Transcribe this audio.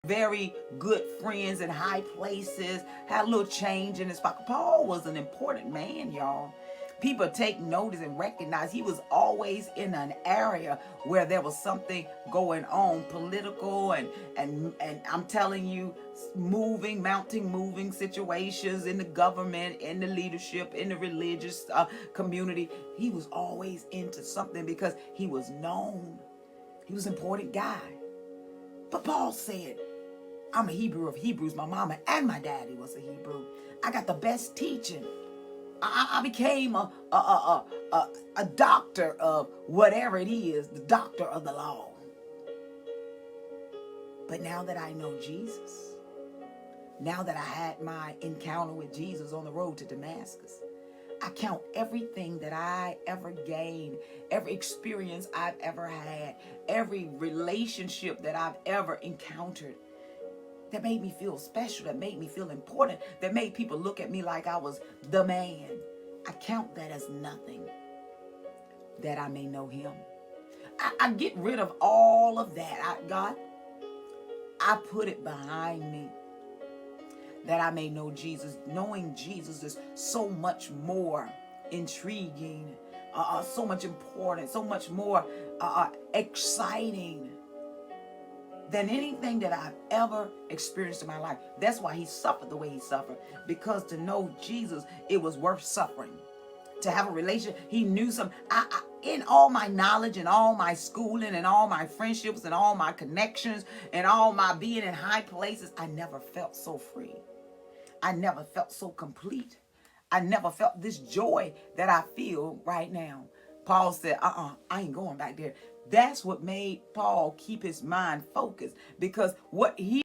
very good friends in high places, had a little change in his pocket. Paul was an important man, y'all. People take notice and recognize he was always in an area where there was something going on, political and I'm telling you, moving situations in the government, in the leadership, in the religious community. He was always into something because he was known. He was an important guy. But Paul said, I'm a Hebrew of Hebrews. My mama and my daddy was a Hebrew. I got the best teaching. I became a doctor of whatever it is, the doctor of the law. But now that I know Jesus, now that I had my encounter with Jesus on the road to Damascus, I count everything that I ever gained, every experience I've ever had, every relationship that I've ever encountered that made me feel special, that made me feel important, that made people look at me like I was the man. I count that as nothing, that I may know him. I get rid of all of that. God, I put it behind me, that I may know Jesus. Knowing Jesus is so much more intriguing, so much important, so much more exciting than anything that I've ever experienced in my life. That's why he suffered the way he suffered. Because to know Jesus, it was worth suffering. To have a relationship, he knew something. In all my knowledge and all my schooling and all my friendships and all my connections and all my being in high places, I never felt so free. I never felt so complete. I never felt this joy that I feel right now. Paul said, I ain't going back there. That's what made Paul keep his mind focused, because what he